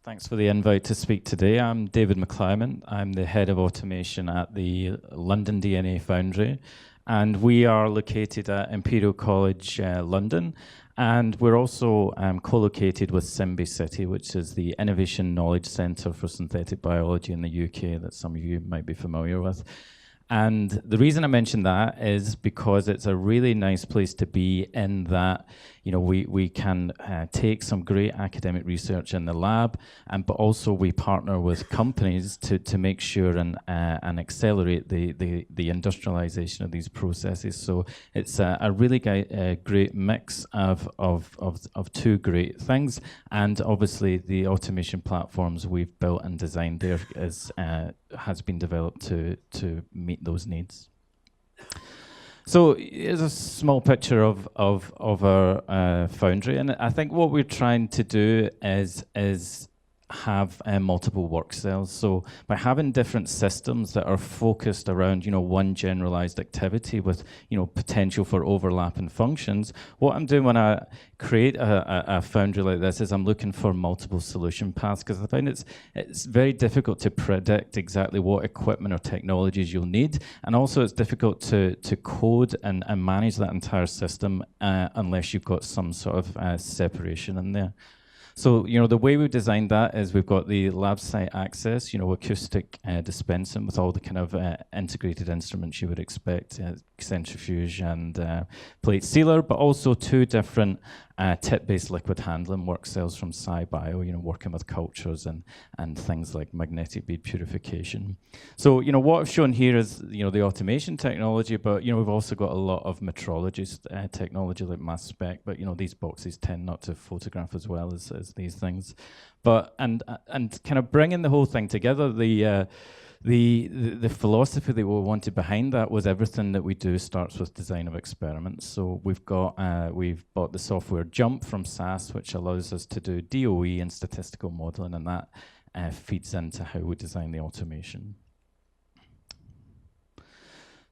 Thanks for the invite to speak today. I'm David McClyman. I'm the head of automation at the London DNA Foundry, and we are located at Imperial College London, and we're also co-located with Simby City, which is the Innovation Knowledge Centre for Synthetic Biology in the UK that some of you might be familiar with. And the reason I mention that is because it's a really nice place to be in that, you know, we can take some great academic research in the lab, but also we partner with companies to make sure and accelerate the industrialization of these processes. So it's a really great mix of two great things, and obviously the automation platforms we've built and designed there has been developed to meet those needs. So here's a small picture of our foundry, and I think what we're trying to do is have multiple work cells. So by having different systems that are focused around, you know, one generalized activity with, you know, potential for overlapping functions, what I'm doing when I create a foundry like this is I'm looking for multiple solution paths, because I find it's very difficult to predict exactly what equipment or technologies you'll need, and also it's difficult to code and manage that entire system unless you've got some sort of separation in there. So, you know, the way we've designed that is we've got the lab site access, you know, acoustic dispensing with all the kind of integrated instruments you would expect, centrifuge and plate sealer, but also two different tip-based liquid handling work cells from SciBio, you know, working with cultures and things like magnetic bead purification. So, you know, what I've shown here is, you know, the automation technology, but, you know, we've also got a lot of metrology technology like mass spec, but, you know, these boxes tend not to photograph as well as these things. But, and kind of bringing the whole thing together, the philosophy that we wanted behind that was everything that we do starts with design of experiments. So we've bought the software JMP from SAS, which allows us to do DOE and statistical modeling, and that feeds into how we design the automation.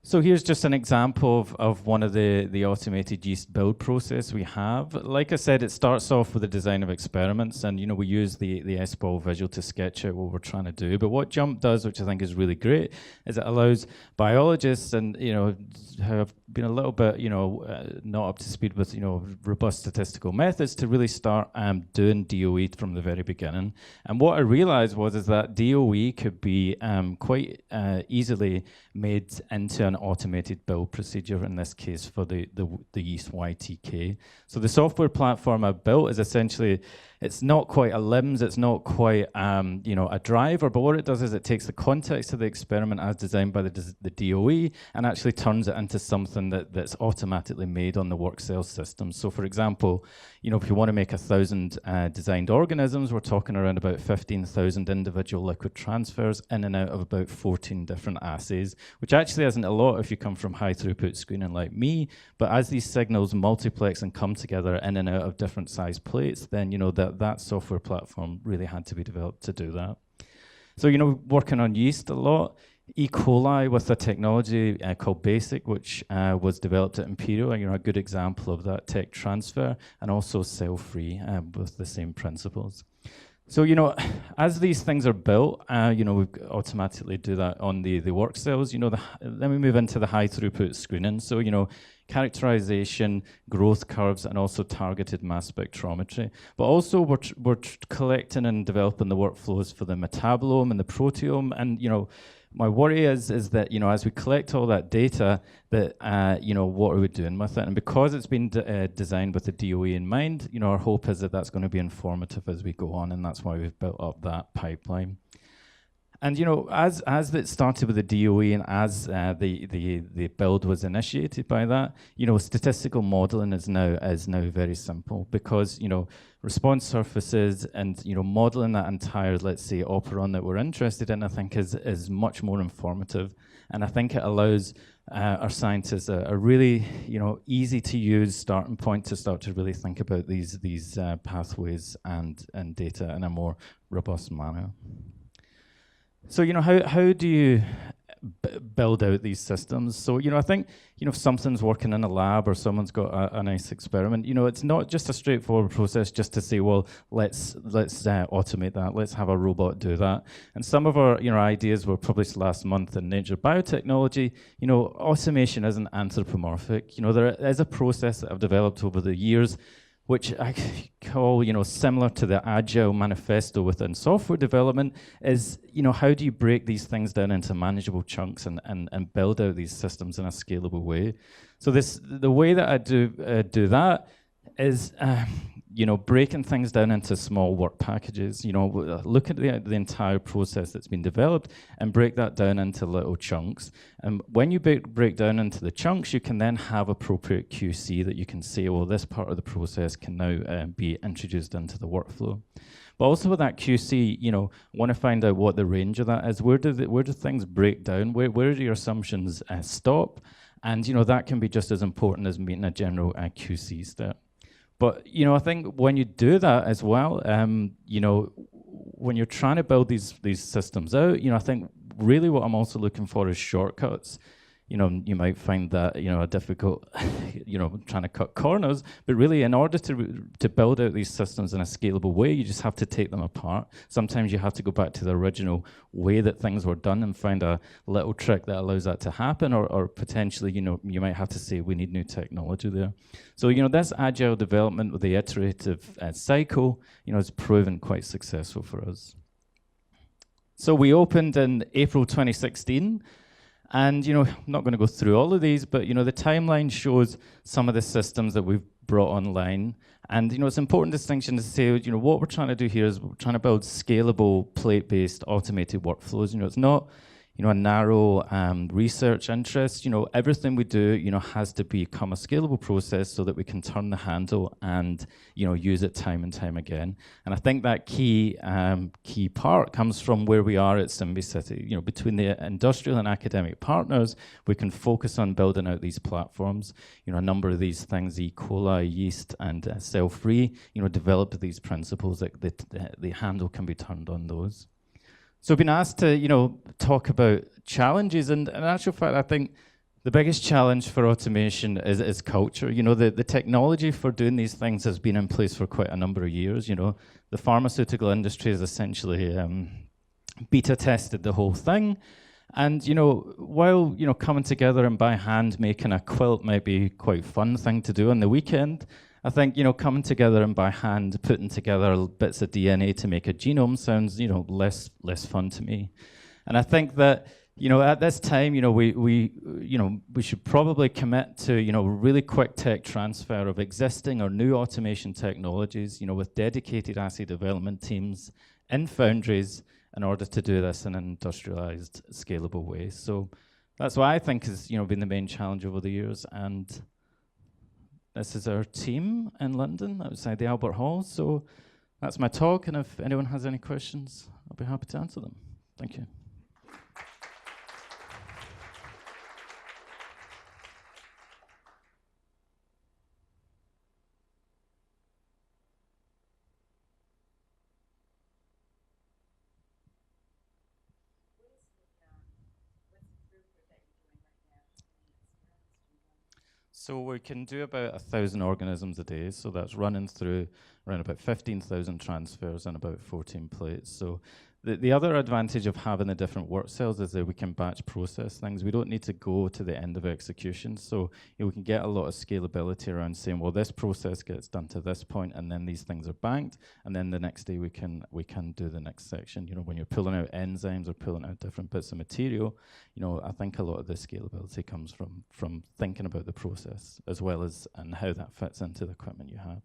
So here's just an example of one of the automated yeast build process we have. Like I said, it starts off with the design of experiments, and, you know, we use the SBOL visual to sketch out what we're trying to do. But what JMP does, which I think is really great, is it allows biologists and, you know, who have been a little bit, you know, not up to speed with, you know, robust statistical methods to really start doing DOE from the very beginning. And what I realized is that DOE could be quite easily made into an automated build procedure, in this case for the yeast YTK. So the software platform I've built is essentially, it's not quite a LIMS, it's not quite you know, a driver, but what it does is it takes the context of the experiment as designed by the DOE and actually turns it into something that's automatically made on the work cell system. So for example, you know, if you want to make 1,000 designed organisms, we're talking around about 15,000 individual liquid transfers in and out of about 14 different assays, which actually isn't a lot if you come from high throughput screening like me, but as these signals multiplex and come together in and out of different size plates, then, you know, that software platform really had to be developed to do that. So, you know, working on yeast a lot, E. coli with a technology called BASIC, which was developed at Imperial, you know, a good example of that tech transfer, and also cell-free with the same principles. So, you know, as these things are built, you know, we automatically do that on the work cells. You know, then we move into the high throughput screening. So, you know, characterization, growth curves, and also targeted mass spectrometry. But also we're collecting and developing the workflows for the metabolome and the proteome. And, you know, my worry is that, you know, as we collect all that data, that, you know, what are we doing with it? And because it's been designed with the DOE in mind, you know, our hope is that that's going to be informative as we go on, and that's why we've built up that pipeline. And, you know, as it started with the DOE and as the build was initiated by that, you know, statistical modeling is now very simple, because, you know, response surfaces and, you know, modeling that entire, let's say, operon that we're interested in, I think is much more informative. And I think it allows our scientists a really, you know, easy to use starting point to start to really think about these pathways and data in a more robust manner. So, you know, how do you build out these systems. So, I think, if something's working in a lab or someone's got a nice experiment, it's not just a straightforward process just to say, well, let's automate that. Let's have a robot do that. And some of our, ideas were published last month in Nature Biotechnology. Automation isn't anthropomorphic. There is a process that I've developed over the years which I call, similar to the Agile manifesto within software development, is, how do you break these things down into manageable chunks and build out these systems in a scalable way? So the way that I do that is, breaking things down into small work packages. Look at the entire process that's been developed and break that down into little chunks. And when you break down into the chunks, you can then have appropriate QC that you can say, well, this part of the process can now be introduced into the workflow. But also with that QC, want to find out what the range of that is. Where do things break down? Where do your assumptions stop? And that can be just as important as meeting a general QC step. But, I think when you do that as well, when you're trying to build these systems out, I think really what I'm also looking for is shortcuts. You might find that, a difficult, trying to cut corners, but really in order to build out these systems in a scalable way, you just have to take them apart. Sometimes you have to go back to the original way that things were done and find a little trick that allows that to happen, or potentially, you might have to say we need new technology there. So, this agile development with the iterative cycle, has proven quite successful for us. So we opened in April 2016. And, I'm not going to go through all of these, but, the timeline shows some of the systems that we've brought online. And, it's an important distinction to say, what we're trying to do here is we're trying to build scalable, plate-based, automated workflows. It's not, a narrow research interest. Everything we do, has to become a scalable process so that we can turn the handle and, use it time and time again. And I think that key part comes from where we are at Symbiocity. Between the industrial and academic partners, we can focus on building out these platforms. A number of these things, E. coli, yeast, and cell-free, developed these principles that the handle can be turned on those. So I've been asked to, talk about challenges, and in actual fact, I think the biggest challenge for automation is culture. The technology for doing these things has been in place for quite a number of years. The pharmaceutical industry has essentially beta tested the whole thing. And, while, coming together and by hand making a quilt might be quite a fun thing to do on the weekend, I think, coming together and by hand putting together bits of DNA to make a genome sounds, less fun to me. And I think that, at this time, we should probably commit to, really quick tech transfer of existing or new automation technologies, with dedicated assay development teams in foundries in order to do this in an industrialized, scalable way. So that's what I think has, been the main challenge over the years. And this is our team in London outside the Albert Hall. So that's my talk. And if anyone has any questions, I'll be happy to answer them. Thank you. So we can do about 1,000 organisms a day. So that's running through around about 15,000 transfers and about 14 plates. So the other advantage of having the different work cells is that we can batch process things. We don't need to go to the end of execution. So we can get a lot of scalability around saying, well, this process gets done to this point, and then these things are banked, and then the next day we can do the next section. When you're pulling out enzymes or pulling out different bits of material, I think a lot of the scalability comes from thinking about the process as well as and how that fits into the equipment you have.